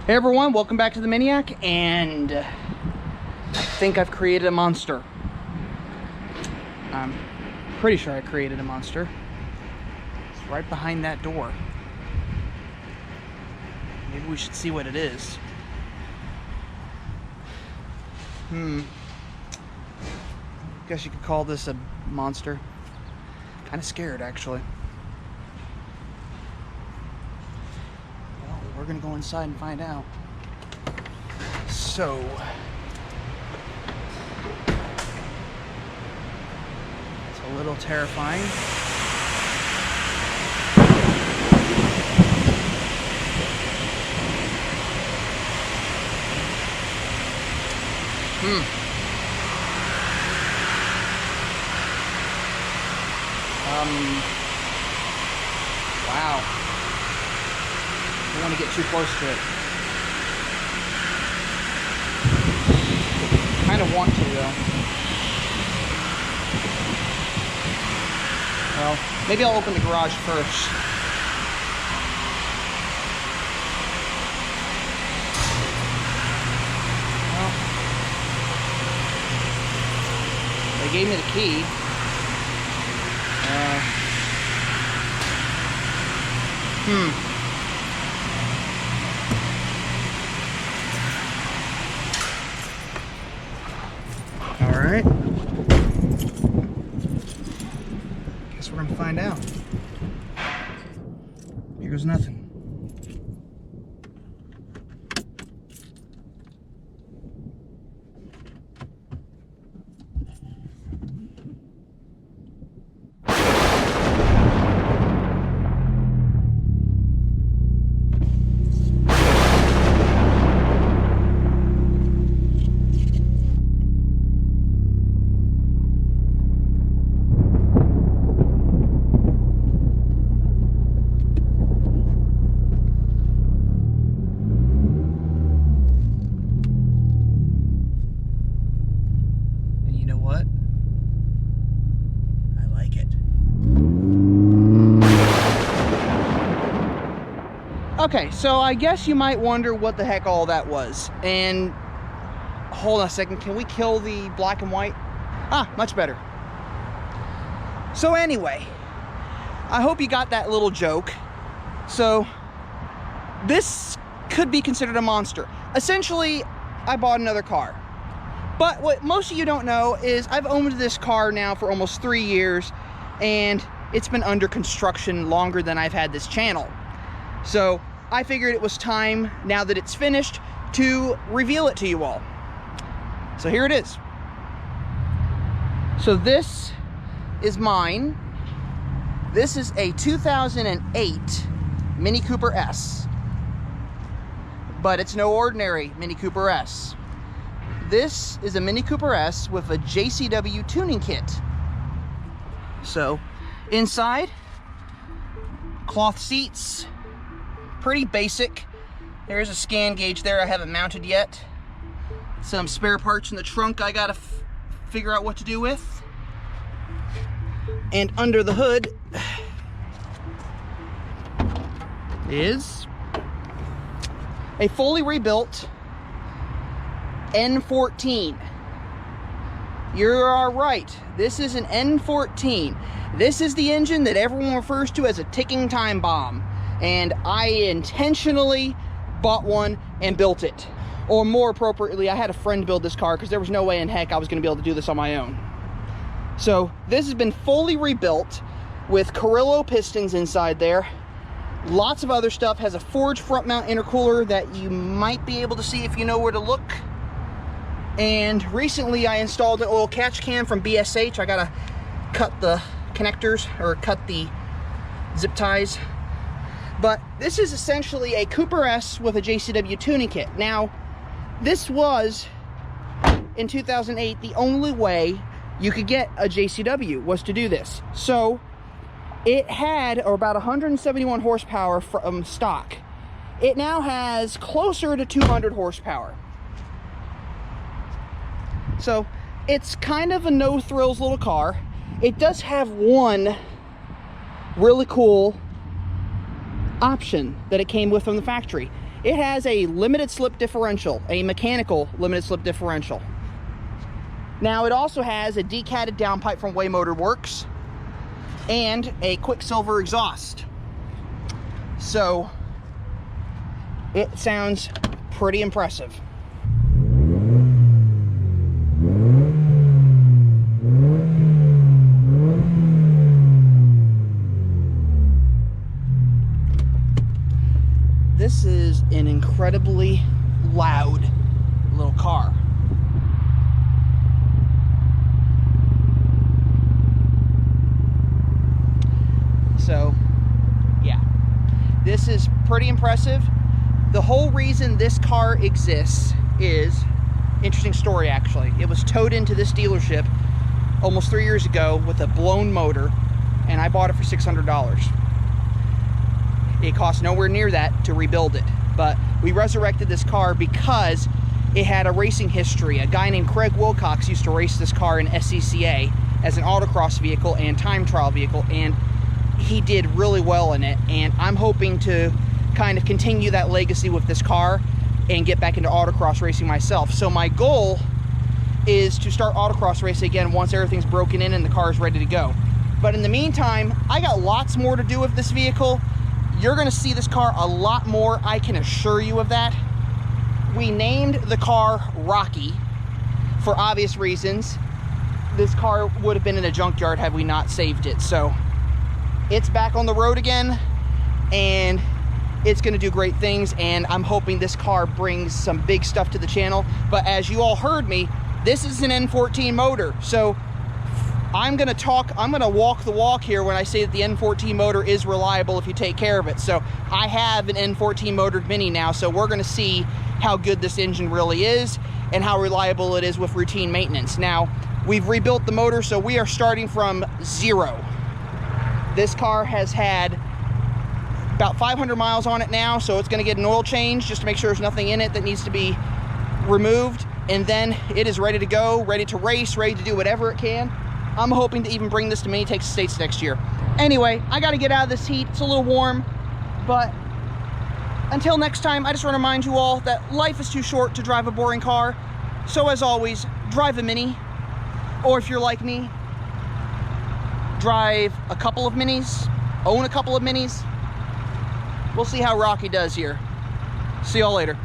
Hey everyone, welcome back to the Maniac, and I think I've created a monster. I'm pretty sure I created a monster. It's right behind that door. Maybe we should see what it is. Guess you could call this a monster. Kind of scared, actually. Well, we're gonna go inside and find out. So, it's a little terrifying. Wow. Don't want to get too close to it. Kind of want to, though. Well, maybe I'll open the garage first. Well, they gave me the key. All right. Guess we're gonna find out. Here goes nothing. Okay, so I guess you might wonder what the heck all that was. And hold on a second, can we kill the black and white? Ah, much better. So anyway, I hope you got that little joke. So this could be considered a monster. Essentially, I bought another car. But what most of you don't know is I've owned this car now for almost 3 years, and it's been under construction longer than I've had this channel. So I figured it was time, now that it's finished, to reveal it to you all. So here it is. So this is mine. This is a 2008 Mini Cooper S. But it's no ordinary Mini Cooper S. This is a Mini Cooper S with a JCW tuning kit. So inside, cloth seats. Pretty basic. There's a scan gauge there I haven't mounted yet. Some spare parts in the trunk I gotta figure out what to do with. And under the hood is a fully rebuilt N14. You are right. This is an N14. This is the engine that everyone refers to as a ticking time bomb. And I intentionally bought one and built it. Or more appropriately, I had a friend build this car because there was no way in heck I was going to be able to do this on my own. So this has been fully rebuilt with Carrillo pistons inside there. Lots of other stuff. Has a forged front mount intercooler that you might be able to see if you know where to look. And recently I installed an oil catch can from BSH. I gotta cut the connectors, or cut the zip ties. But this is essentially a Cooper S with a JCW tuning kit. Now, this was, in 2008, the only way you could get a JCW was to do this. So, it had about 171 horsepower from stock. It now has closer to 200 horsepower. So, it's kind of a no-thrills little car. It does have one really cool option that it came with from the factory. It has a limited slip differential, a mechanical limited slip differential. Now, it also has a decatted downpipe from Waymotor Works and a Quicksilver exhaust. So it sounds pretty impressive. This is an incredibly loud little car. So, yeah, this is pretty impressive. The whole reason this car exists is, interesting story actually. It was towed into this dealership almost 3 years ago with a blown motor, and I bought it for $600. It cost nowhere near that to rebuild it, but we resurrected this car because it had a racing history. A guy named Craig Wilcox used to race this car in SCCA as an autocross vehicle and time trial vehicle, and he did really well in it, and I'm hoping to kind of continue that legacy with this car and get back into autocross racing myself. So my goal is to start autocross racing again once everything's broken in and the car is ready to go. But in the meantime, I got lots more to do with this vehicle. You're gonna see this car a lot more, I can assure you of that. We named the car Rocky for obvious reasons. This car would have been in a junkyard had we not saved it. So it's back on the road again, and it's gonna do great things, and I'm hoping this car brings some big stuff to the channel. But as you all heard me, this is an N14 motor. So I'm gonna walk the walk here when I say that the N14 motor is reliable if you take care of it. So I have an N14 motored Mini now, so we're gonna see how good this engine really is and how reliable it is with routine maintenance. Now, we've rebuilt the motor, so we are starting from zero. This car has had about 500 miles on it now, so it's gonna get an oil change just to make sure there's nothing in it that needs to be removed, and then it is ready to go, ready to race, ready to do whatever it can. I'm hoping to even bring this to Mini Takes the States next year. Anyway, I gotta get out of this heat. It's a little warm, but until next time, I just wanna remind you all that life is too short to drive a boring car. So as always, drive a Mini, or if you're like me, drive a couple of Minis, own a couple of Minis. We'll see how Rocky does here. See y'all later.